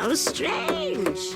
How strange.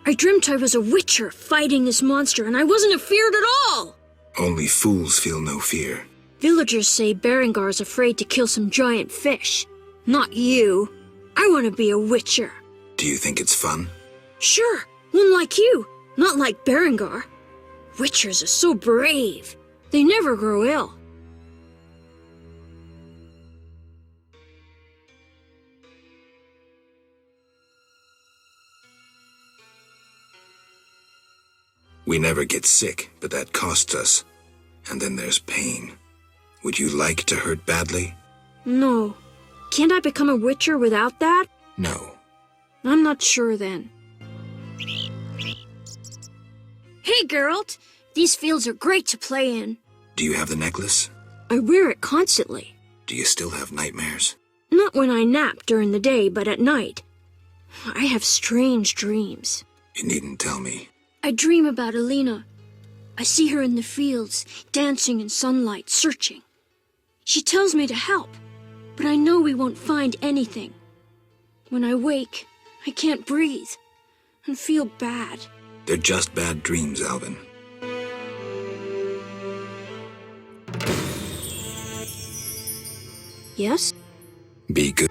I dreamt I was a witcher fighting this monster, and I wasn't afeared at all! Only fools feel no fear. Villagers say Berengar's afraid to kill some giant fish. Not you. I want to be a witcher. Do you think it's fun? Sure, one like you, not like Berengar. Witchers are so brave. They never grow ill. We never get sick, but that costs us. And then there's pain. Would you like to hurt badly? No. Can't I become a witcher without that? No. I'm not sure then. Hey, Geralt! These fields are great to play in. Do you have the necklace? I wear it constantly. Do you still have nightmares? Not when I nap during the day, but at night. I have strange dreams. You needn't tell me. I dream about Alina. I see her in the fields, dancing in sunlight, searching. She tells me to help, but I know we won't find anything. When I wake, I can't breathe and feel bad. They're just bad dreams, Alvin. Yes? Be good.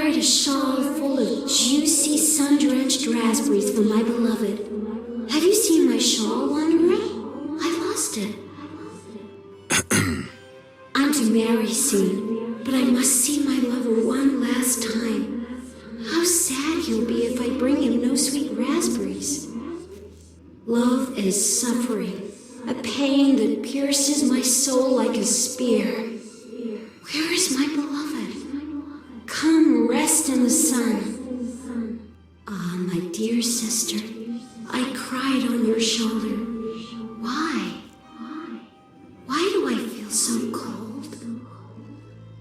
A shawl full of juicy, sun-drenched raspberries for my beloved. Have you seen my shawl, wanderer? I lost it. I'm to marry soon, but I must see my lover one last time. How sad he'll be if I bring him no sweet raspberries. Love is suffering, a pain that pierces my soul like a spear. Where is my beloved? Come rest in the sun. Ah, my dear sister, I cried on your shoulder. Why? Why do I feel so cold?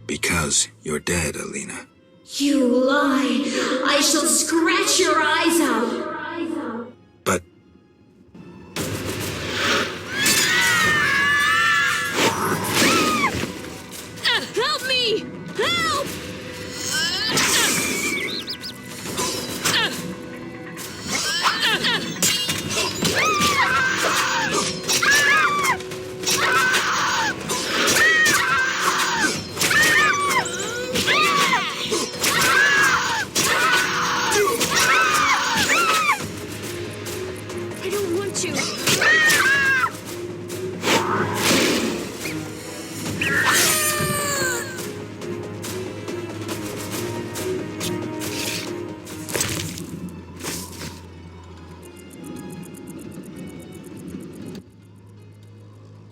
Because you're dead, Alina. You lie! I shall scratch your eyes out! But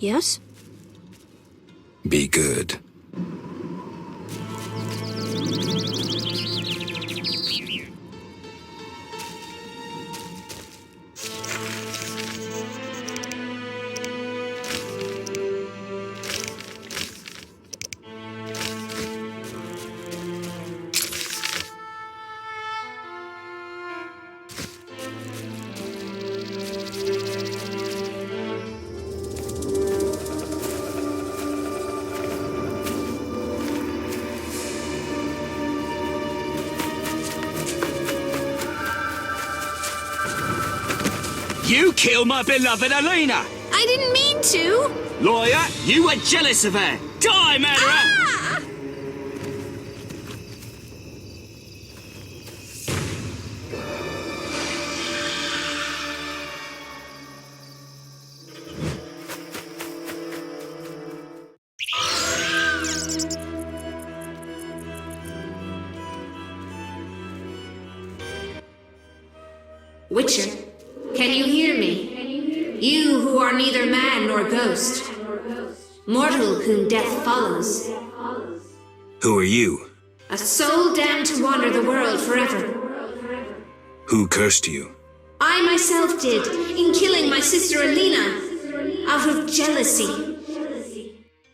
Yes? Be good. You killed my beloved Alina! I didn't mean to! Lawyer, you were jealous of her! Die, murderer! Ah! Witcher, can you hear me? You who are neither man nor ghost, mortal whom death follows, Who are you? a soul damned to wander the world forever. Who cursed you? I myself did, in killing my sister Alina, out of jealousy.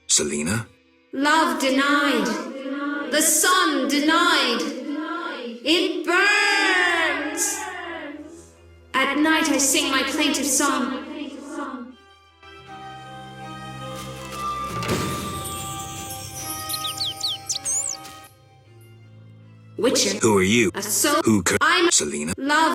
Selena? Love denied, the sun denied, it burns! At night I sing my plaintive song. Witcher, Who are you? a soul, Who cursed I'm Selena? love.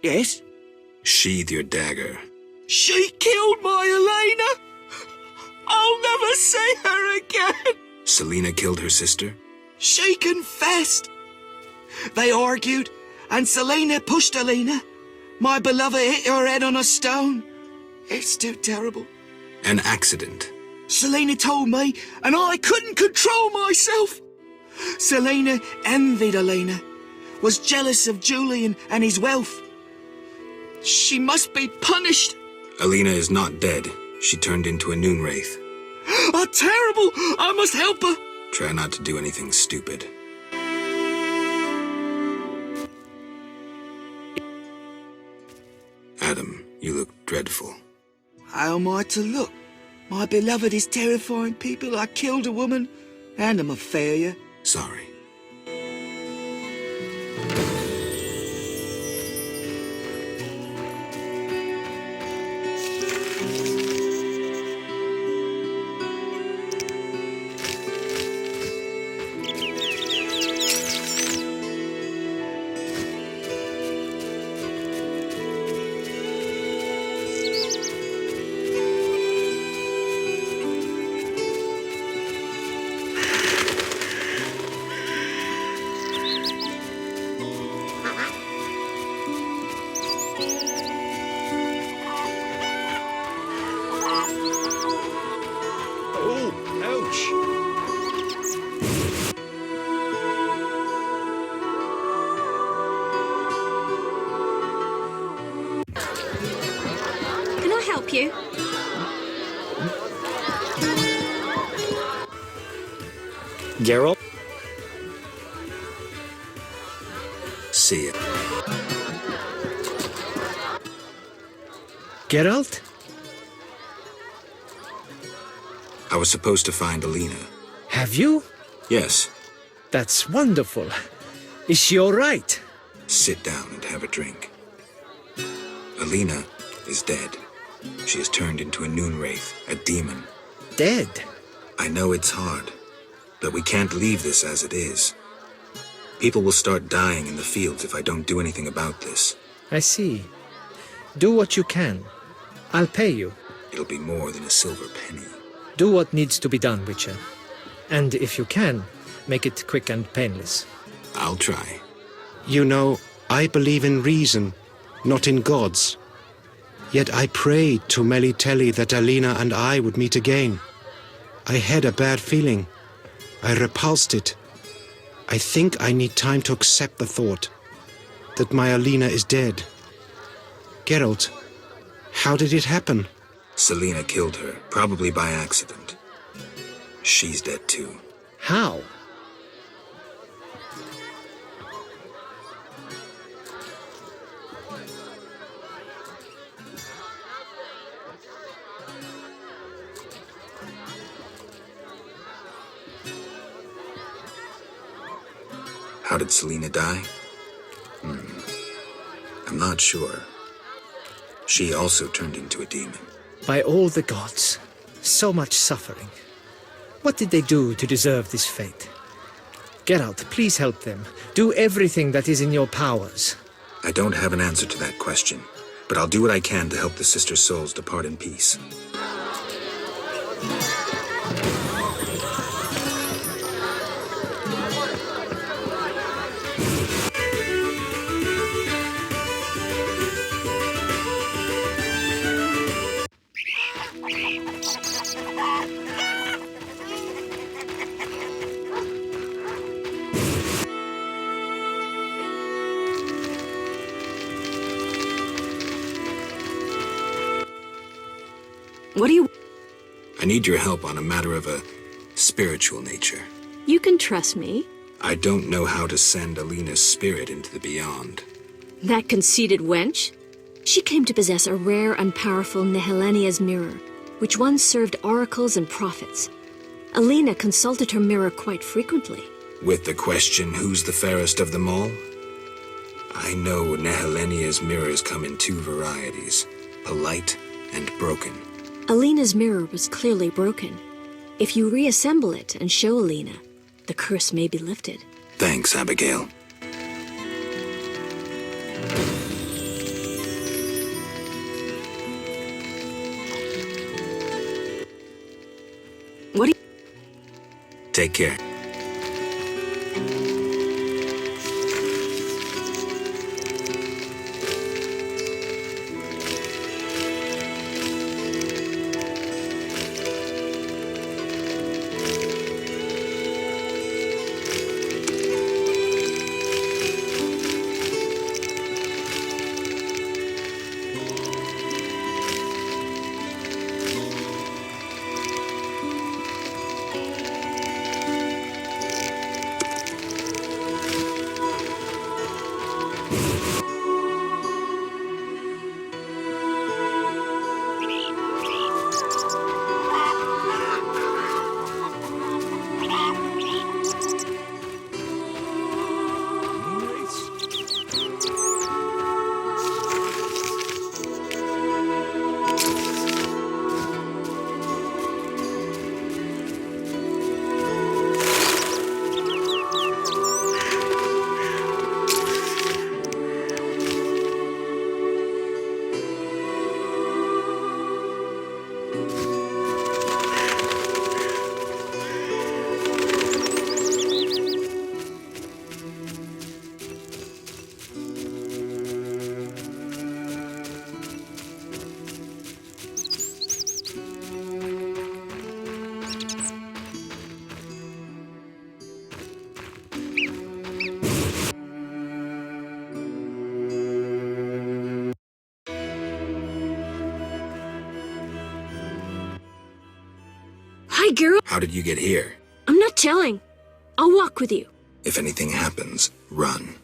Yes? Sheathe your dagger. She killed my Elena! I'll never see her again! Selena killed her sister? She confessed. They argued, and Selena pushed Alina. My beloved hit her head on a stone. It's too terrible. An accident. Selena told me, and I couldn't control myself. Selena envied Alina, was jealous of Julian and his wealth. She must be punished. Alina is not dead. She turned into a noon wraith. Oh, terrible! I must help her. Try not to do anything stupid. Adam, you look dreadful. How am I to look? My beloved is terrifying people. I killed a woman, and I'm a failure. Sorry. Can I help you? Geralt? See ya. Geralt? I was supposed to find Alina. Have you? Yes. That's wonderful. Is she all right? Sit down and have a drink. Alina is dead. She has turned into a noon wraith, a demon. Dead? I know it's hard, but we can't leave this as it is. People will start dying in the fields if I don't do anything about this. I see. Do what you can. I'll pay you. It'll be more than a silver penny. Do what needs to be done, Witcher. And if you can, make it quick and painless. I'll try. You know, I believe in reason, not in gods. Yet I prayed to Melitele that Alina and I would meet again. I had a bad feeling. I repulsed it. I think I need time to accept the thought that my Alina is dead. Geralt, how did it happen? Selena killed her, probably by accident. She's dead too. How? How did Selena die? I'm not sure. She also turned into a demon. By all the gods. So much suffering. What did they do to deserve this fate? Geralt, please help them. Do everything that is in your powers. I don't have an answer to that question, but I'll do what I can to help the sister souls depart in peace. What do you... I need your help on a matter of a spiritual nature. You can trust me. I don't know how to send Alina's spirit into the beyond. That conceited wench? She claimed to possess a rare and powerful Nehelenia's mirror, which once served oracles and prophets. Alina consulted her mirror quite frequently. With the question, who's the fairest of them all? I know Nehelenia's mirrors come in two varieties, polite and broken. Alina's mirror was clearly broken. If you reassemble it and show Alina, the curse may be lifted. Thanks, Abigail. What do you... Take care. Hi, girl. How did you get here? I'm not telling. I'll walk with you. If anything happens, run.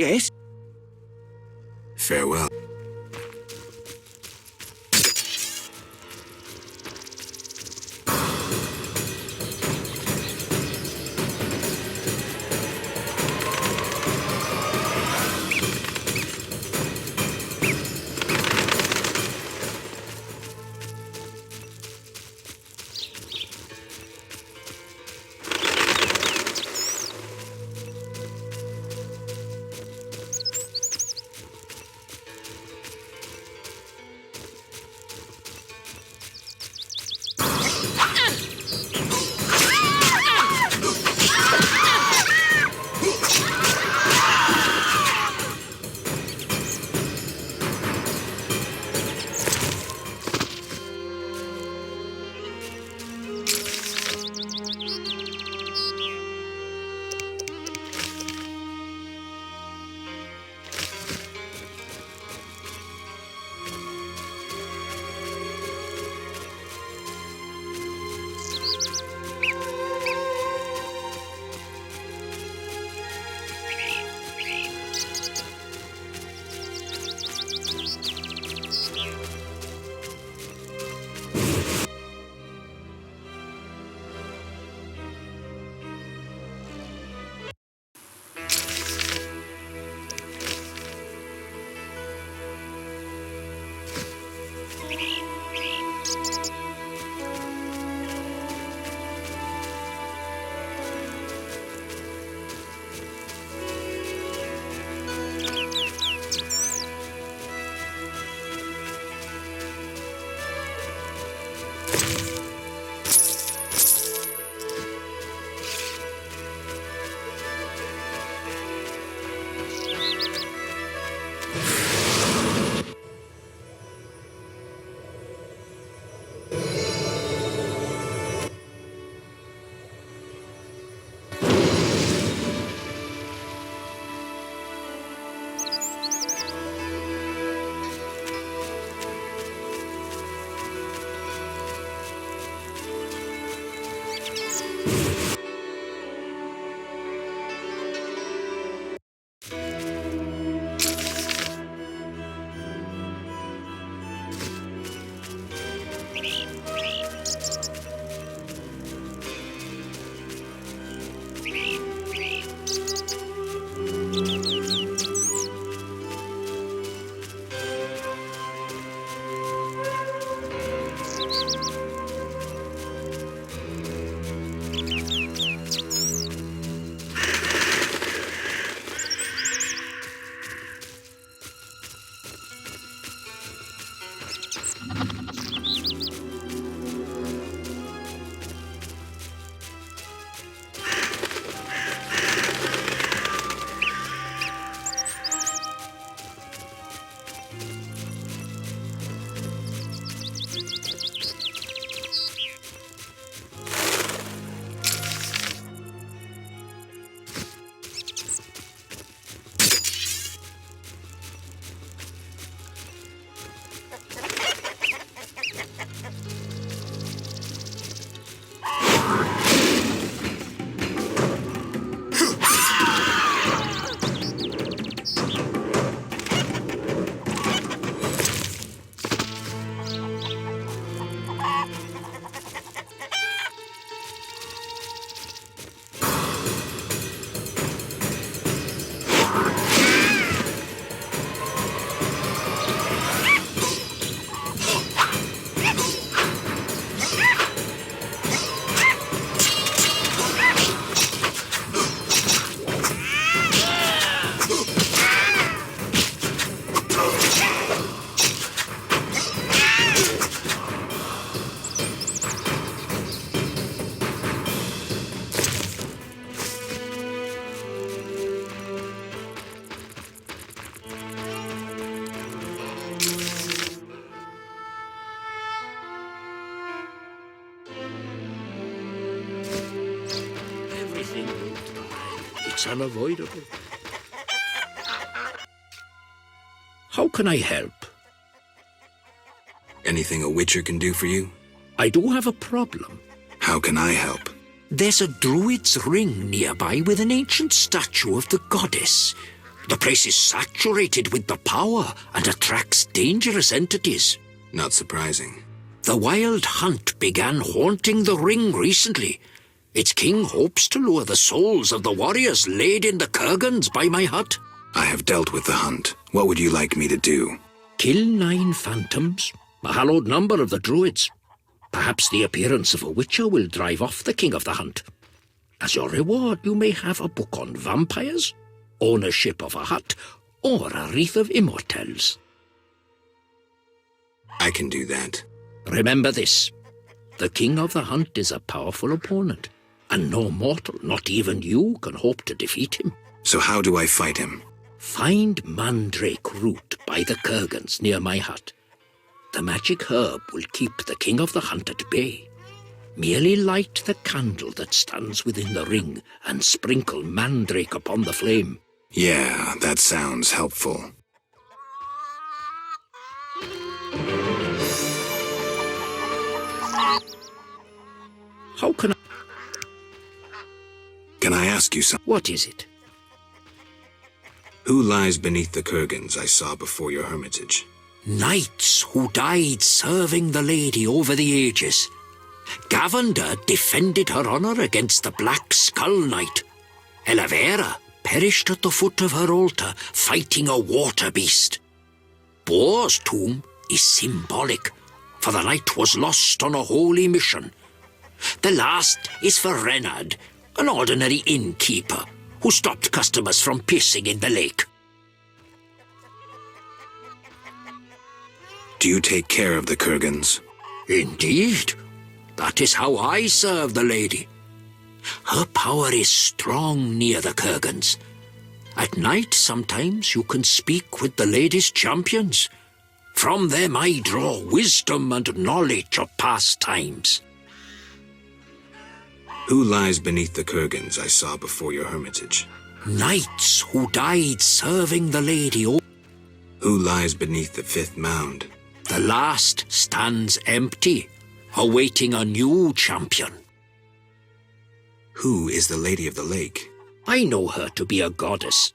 Yes? Farewell. It's unavoidable. How can I help? Anything a witcher can do for you? I do have a problem. How can I help? There's a druid's ring nearby with an ancient statue of the goddess. The place is saturated with the power and attracts dangerous entities. Not surprising. The wild hunt began haunting the ring recently. Its king hopes to lure the souls of the warriors laid in the kurgans by my hut. I have dealt with the hunt. What would you like me to do? Kill 9 phantoms, a hallowed number of the druids. Perhaps the appearance of a witcher will drive off the king of the hunt. As your reward, you may have a book on vampires, ownership of a hut, or a wreath of immortelles. I can do that. Remember this. The king of the hunt is a powerful opponent, and no mortal, not even you, can hope to defeat him. So how do I fight him? Find mandrake root by the kurgans near my hut. The magic herb will keep the king of the hunt at bay. Merely light the candle that stands within the ring and sprinkle mandrake upon the flame. Yeah, that sounds helpful. How can I... Can I ask you something? What is it? Who lies beneath the kurgans I saw before your hermitage? Knights who died serving the lady over the ages. Gavender defended her honor against the Black Skull Knight. Elavera perished at the foot of her altar, fighting a water beast. Boar's tomb is symbolic, for the knight was lost on a holy mission. The last is for Renard, an ordinary innkeeper, who stopped customers from pissing in the lake. Do you take care of the kurgans? Indeed. That is how I serve the lady. Her power is strong near the kurgans. At night, sometimes, you can speak with the ladies' champions. From them I draw wisdom and knowledge of past times. Who lies beneath the kurgans I saw before your hermitage? Knights who died serving the lady. Who lies beneath the fifth mound? The last stands empty, awaiting a new champion. Who is the Lady of the Lake? I know her to be a goddess.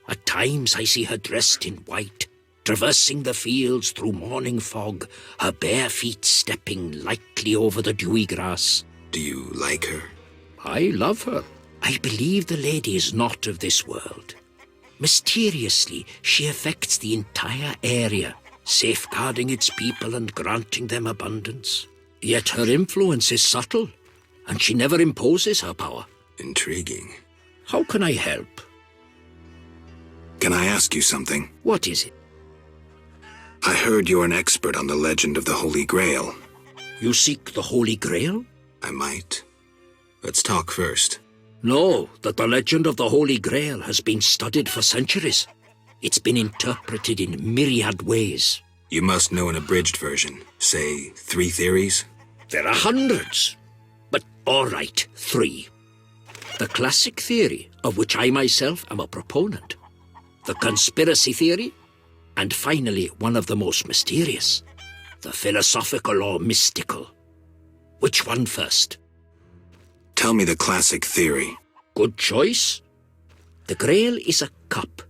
At times I see her dressed in white, traversing the fields through morning fog, her bare feet stepping lightly over the dewy grass. Do you like her? I love her. I believe the lady is not of this world. Mysteriously, she affects the entire area, safeguarding its people and granting them abundance. Yet her influence is subtle, and she never imposes her power. Intriguing. How can I help? Can I ask you something? What is it? I heard you're an expert on the legend of the Holy Grail. You seek the Holy Grail? I might. Let's talk first. Know that the legend of the Holy Grail has been studied for centuries. It's been interpreted in myriad ways. You must know an abridged version. Say, 3 theories? There are hundreds. But all right, 3. The classic theory, of which I myself am a proponent. The conspiracy theory. And finally, one of the most mysterious. The philosophical or mystical. Which one first? Tell me the classic theory. Good choice. The Grail is a cup,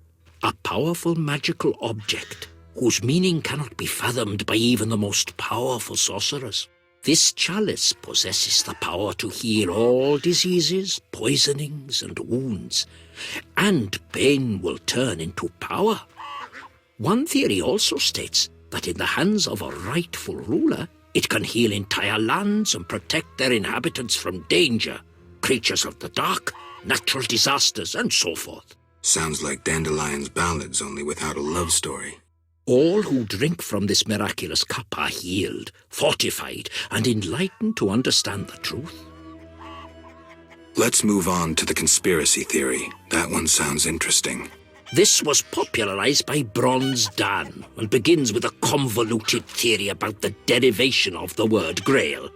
a powerful magical object whose meaning cannot be fathomed by even the most powerful sorcerers. This chalice possesses the power to heal all diseases, poisonings, and wounds, and pain will turn into power. One theory also states that in the hands of a rightful ruler, it can heal entire lands and protect their inhabitants from danger, creatures of the dark, natural disasters, and so forth. Sounds like Dandelion's ballads, only without a love story. All who drink from this miraculous cup are healed, fortified, and enlightened to understand the truth. Let's move on to the conspiracy theory. That one sounds interesting. This was popularized by Bronze Dan and begins with a convoluted theory about the derivation of the word Grail.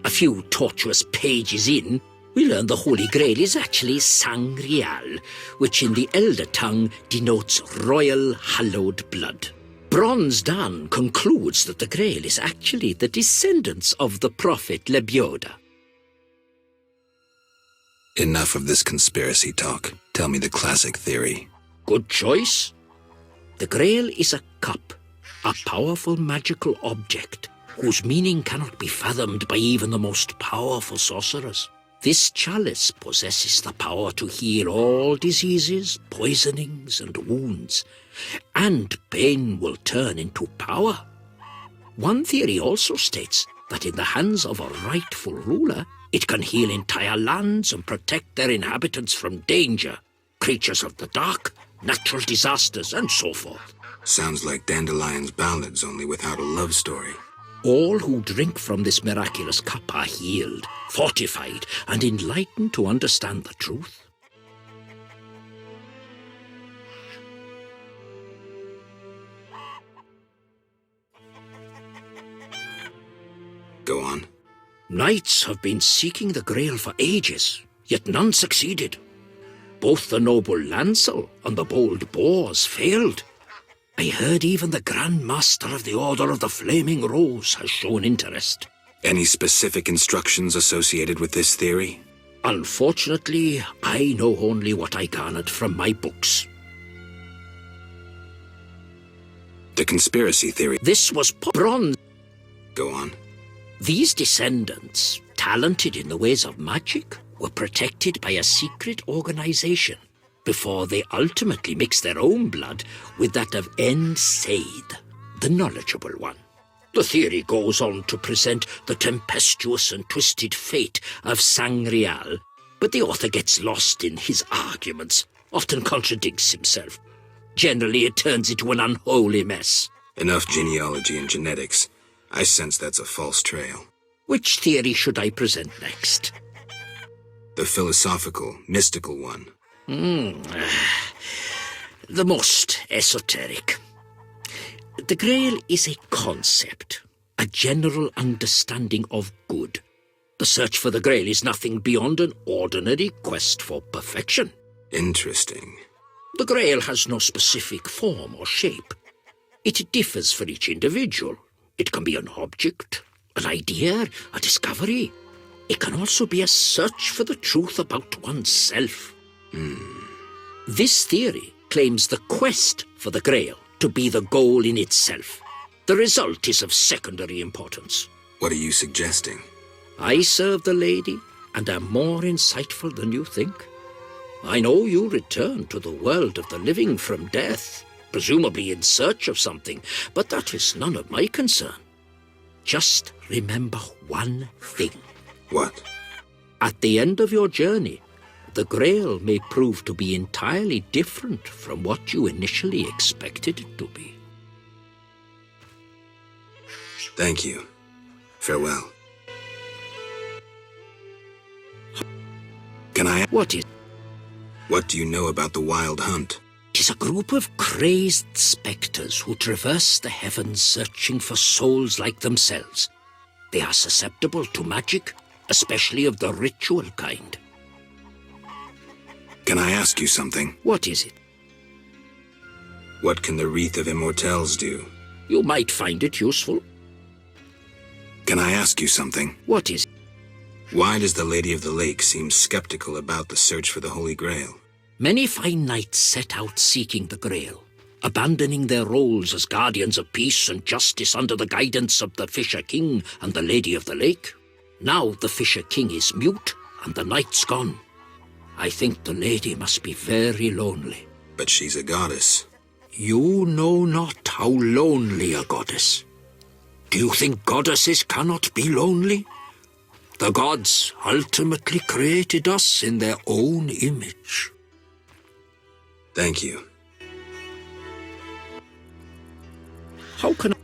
A few tortuous pages in, we learn the Holy Grail is actually Sangreal, which in the Elder tongue denotes royal hallowed blood. Bronze Dan concludes that the Grail is actually the descendants of the prophet Lebioda. Enough of this conspiracy talk. Tell me the classic theory. Good choice. The Grail is a cup, a powerful magical object whose meaning cannot be fathomed by even the most powerful sorcerers. This chalice possesses the power to heal all diseases, poisonings, and wounds, and pain will turn into power. One theory also states that in the hands of a rightful ruler, it can heal entire lands and protect their inhabitants from danger, creatures of the dark, natural disasters, and so forth. Sounds like Dandelion's ballads, only without a love story. All who drink from this miraculous cup are healed, fortified, and enlightened to understand the truth. Go on. Knights have been seeking the Grail for ages, yet none succeeded. Both the noble Lancel and the bold Boars failed. I heard even the Grand Master of the Order of the Flaming Rose has shown interest. Any specific instructions associated with this theory? Unfortunately, I know only what I garnered from my books. The conspiracy theory. This was Bronze. Go on. These descendants, talented in the ways of magic, were protected by a secret organization before they ultimately mixed their own blood with that of En Seid, the knowledgeable one. The theory goes on to present the tempestuous and twisted fate of Sangreal, but the author gets lost in his arguments, often contradicts himself. Generally, it turns into an unholy mess. Enough genealogy and genetics. I sense that's a false trail. Which theory should I present next? The philosophical, mystical one. the most esoteric. The Grail is a concept, a general understanding of good. The search for the Grail is nothing beyond an ordinary quest for perfection. Interesting. The Grail has no specific form or shape. It differs for each individual. It can be an object, an idea, a discovery. It can also be a search for the truth about oneself. This theory claims the quest for the Grail to be the goal in itself. The result is of secondary importance. What are you suggesting? I serve the lady and am more insightful than you think. I know you return to the world of the living from death, presumably in search of something, but that is none of my concern. Just remember one thing. What? At the end of your journey, the Grail may prove to be entirely different from what you initially expected it to be. Thank you. Farewell. Can I... What is? What do you know about the Wild Hunt? It is a group of crazed spectres who traverse the heavens searching for souls like themselves. They are susceptible to magic, especially of the ritual kind. Can I ask you something? What is it? What can the Wreath of Immortelles do? You might find it useful. Can I ask you something? What is it? Why does the Lady of the Lake seem skeptical about the search for the Holy Grail? Many fine knights set out seeking the Grail, abandoning their roles as guardians of peace and justice under the guidance of the Fisher King and the Lady of the Lake. Now the Fisher King is mute and the knight's gone. I think the lady must be very lonely. But she's a goddess. You know not how lonely a goddess. Do you think goddesses cannot be lonely? The gods ultimately created us in their own image. Thank you. How can I...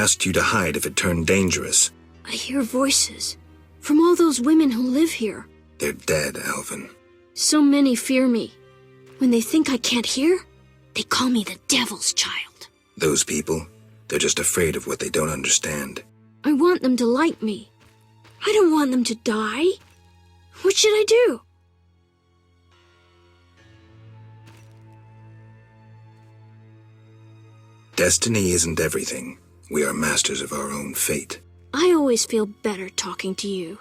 asked you to hide if it turned dangerous. I hear voices from all those women who live here. They're dead, Alvin. So many fear me. When they think I can't hear, they call me the devil's child. Those people, they're just afraid of what they don't understand. I want them to like me. I don't want them to die. What should I do? Destiny isn't everything. We are masters of our own fate. I always feel better talking to you.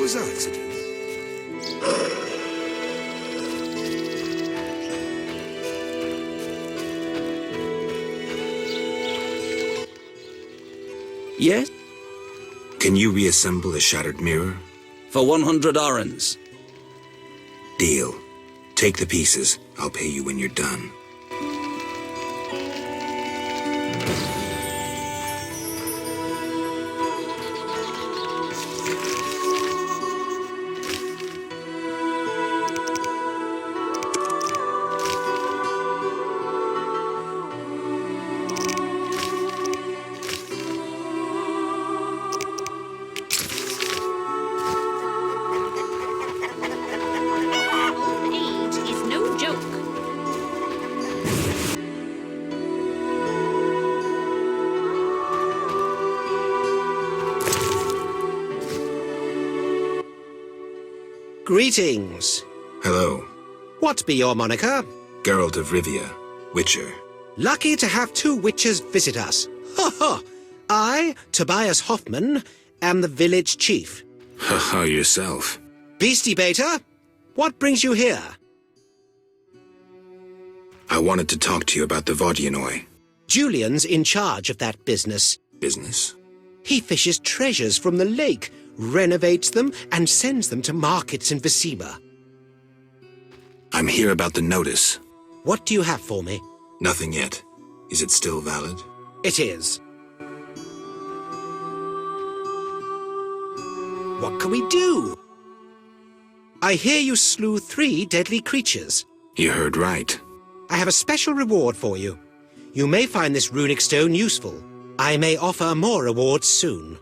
was answered. Yes? Can you reassemble a shattered mirror? For 100 orens. Deal. Take the pieces. I'll pay you when you're done. Age is no joke. Greetings. Hello. What be your moniker? Geralt of Rivia, Witcher. Lucky to have 2 witches visit us. Ha ha! I, Tobias Hoffman, am the village chief. Haha, yourself. Beastie Beta, what brings you here? I wanted to talk to you about the Vodyanoi. Julian's in charge of that business. Business? He fishes treasures from the lake, renovates them, and sends them to markets in Visima. I'm here about the notice. What do you have for me? Nothing yet. Is it still valid? It is. What can we do? I hear you slew 3 deadly creatures. You heard right. I have a special reward for you. You may find this runic stone useful. I may offer more rewards soon.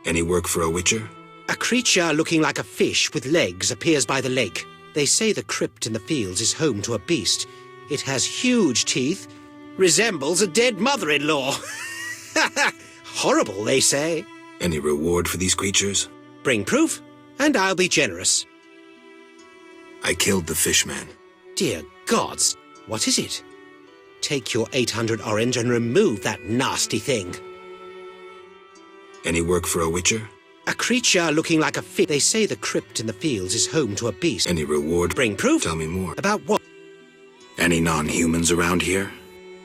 Any work for a Witcher? A creature looking like a fish with legs appears by the lake. They say the crypt in the fields is home to a beast. It has huge teeth, resembles a dead mother-in-law. Horrible, they say. Any reward for these creatures? Bring proof, and I'll be generous. I killed the fishman. Dear gods, what is it? Take your 800 orange and remove that nasty thing. Any work for a Witcher? A creature looking like a fish. They say the crypt in the fields is home to a beast. Any reward? Bring proof? Tell me more. About what? Any non-humans around here?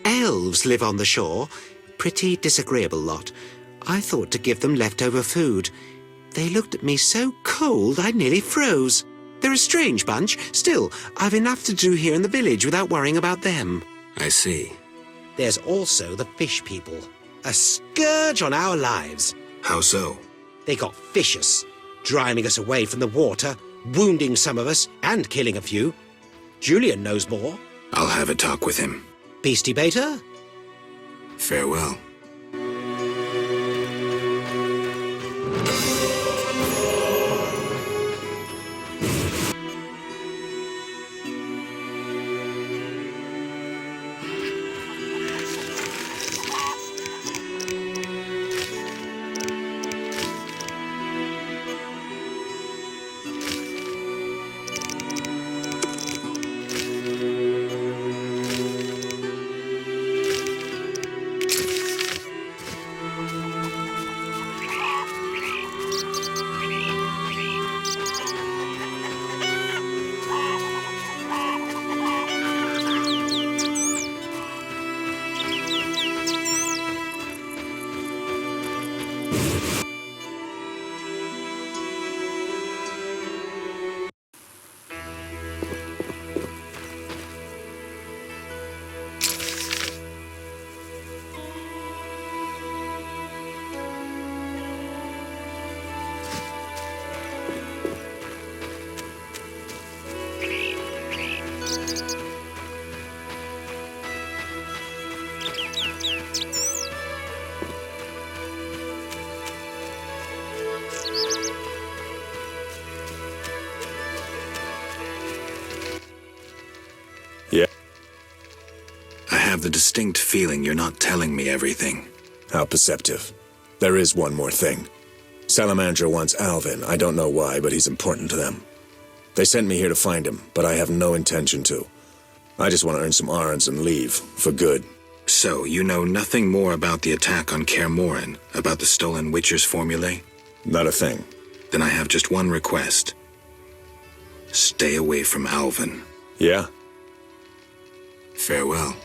Elves live on the shore. Pretty disagreeable lot. I thought to give them leftover food. They looked at me so cold I nearly froze. They're a strange bunch. Still, I've enough to do here in the village without worrying about them. I see. There's also the fish people. A scourge on our lives. How so? They got vicious, driving us away from the water, wounding some of us, and killing a few. Julian knows more. I'll have a talk with him. Beastie Beta? Farewell. I have the distinct feeling you're not telling me everything. How perceptive. There is one more thing. Salamandra wants Alvin. I don't know why, but he's important to them. They sent me here to find him, but I have no intention to. I just want to earn some arons and leave, for good. So, you know nothing more about the attack on Kaer Morhen, about the stolen Witcher's formulae? Not a thing. Then I have just one request. Stay away from Alvin. Yeah? Farewell.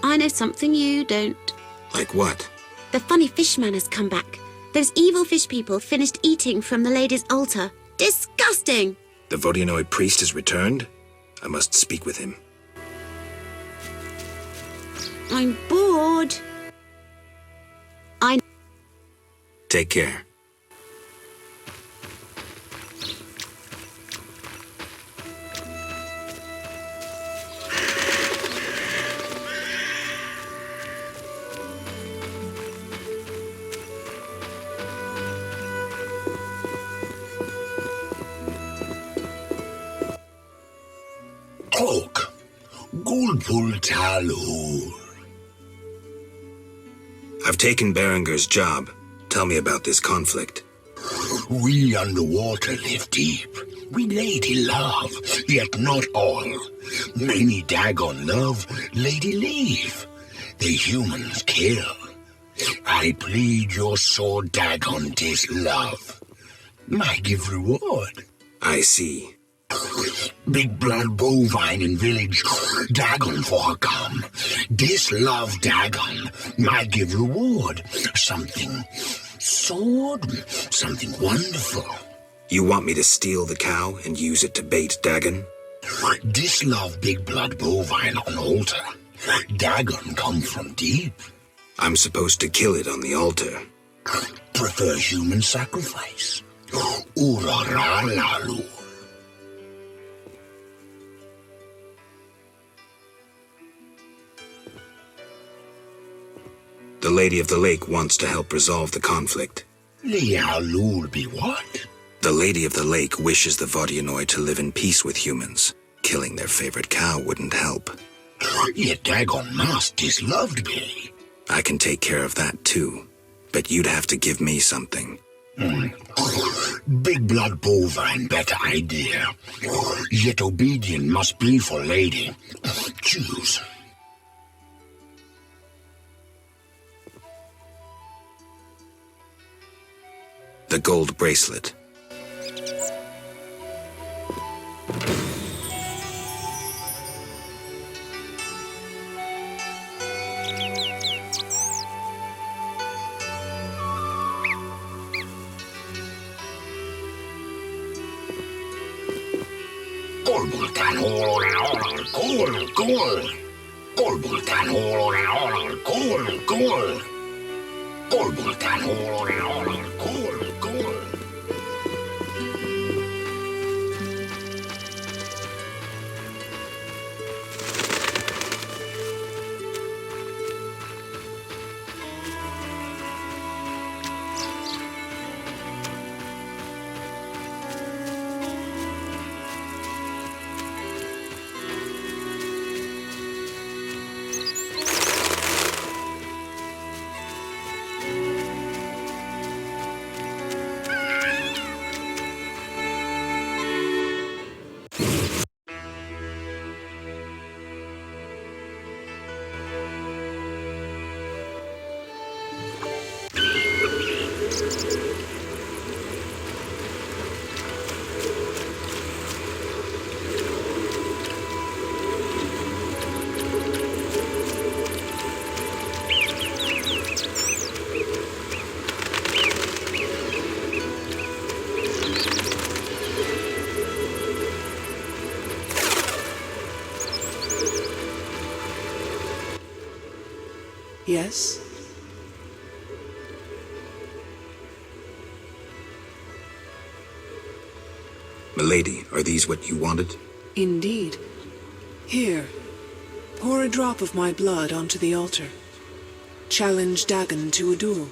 I know something you don't. Like what? The funny fishman has come back. Those evil fish people finished eating from the lady's altar. Disgusting! The Vodyanoi priest has returned? I must speak with him. I'm bored. Take care. Talk. Gulpul Talur. I've taken Berenger's job. Tell me about this conflict. We underwater live deep. We lady love, yet not all. Many Dagon love, lady leave. The humans kill. I plead your sword, Dagon, tis love. I give reward. I see. Big blood bovine in village, Dagon for come. This love Dagon, I give reward. Something sword, something wonderful. You want me to steal the cow and use it to bait Dagon? This love big blood bovine on altar. Dagon come from deep. I'm supposed to kill it on the altar. Prefer human sacrifice. Uraralalu. The Lady of the Lake wants to help resolve the conflict. Lialul be what? The Lady of the Lake wishes the Vodyanoi to live in peace with humans. Killing their favorite cow wouldn't help. Yet Dagon must disloved be. I can take care of that too. But you'd have to give me something. Big blood bovine, better idea. Yet obedient must be for lady. Choose. The gold bracelet. Kolbultan holoran kol, kol. Kolbultan holoran kol, kol. Kolbultan holoran kol, kol. Yes? Milady, are these what you wanted? Indeed. Here, pour a drop of my blood onto the altar. Challenge Dagon to a duel.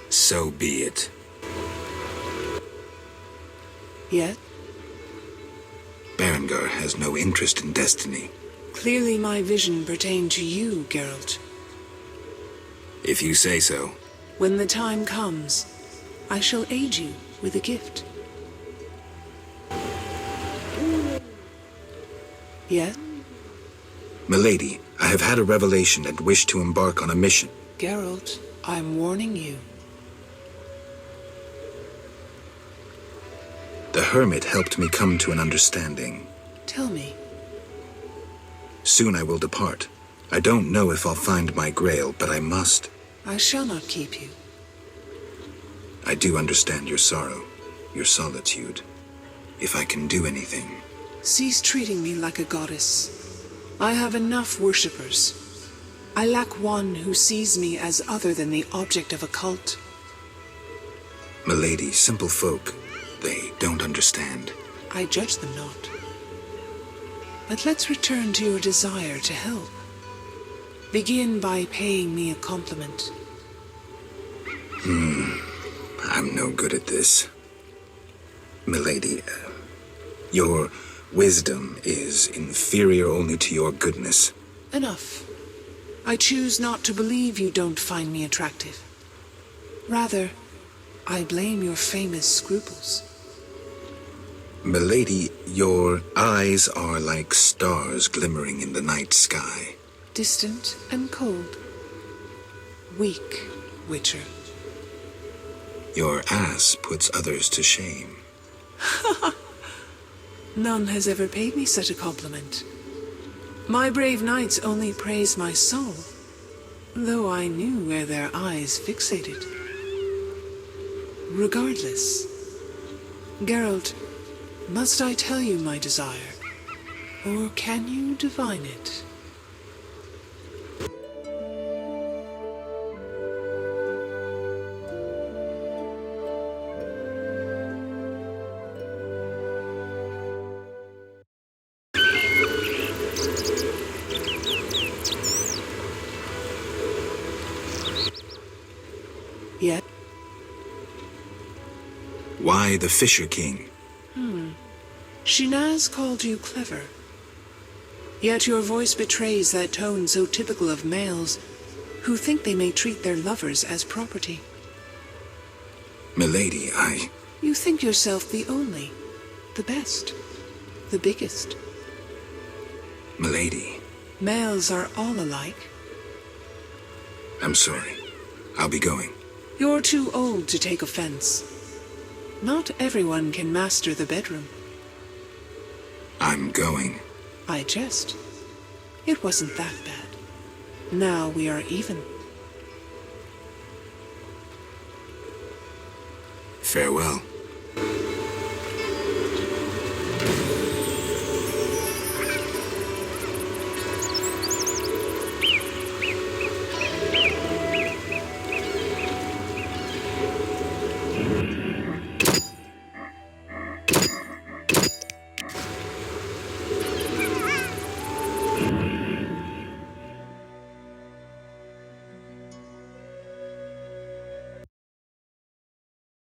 So be it. Yet? Berengar has no interest in destiny. Clearly my vision pertained to you, Geralt. If you say so. When the time comes, I shall aid you with a gift. Yet? Milady, I have had a revelation and wish to embark on a mission. Geralt, I'm warning you. The hermit helped me come to an understanding. Tell me. Soon I will depart. I don't know if I'll find my grail, but I must. I shall not keep you. I do understand your sorrow, your solitude. If I can do anything. Cease treating me like a goddess. I have enough worshippers. I lack one who sees me as other than the object of a cult. Milady, simple folk, they don't understand. I judge them not. But let's return to your desire to help. Begin by paying me a compliment. I'm no good at this. Milady, your wisdom is inferior only to your goodness. Enough. I choose not to believe you don't find me attractive. Rather, I blame your famous scruples. Milady, your eyes are like stars glimmering in the night sky. Distant and cold. Weak, Witcher. Your ass puts others to shame. None has ever paid me such a compliment. My brave knights only praise my soul, though I knew where their eyes fixated. Regardless, Geralt, must I tell you my desire, or can you divine it? Yet? Why the Fisher King? Shinaz called you clever. Yet your voice betrays that tone so typical of males who think they may treat their lovers as property. Milady, You think yourself the only, the best, the biggest. Milady. Males are all alike. I'm sorry. I'll be going. You're too old to take offense. Not everyone can master the bedroom. I'm going. I jest. It wasn't that bad. Now we are even. Farewell.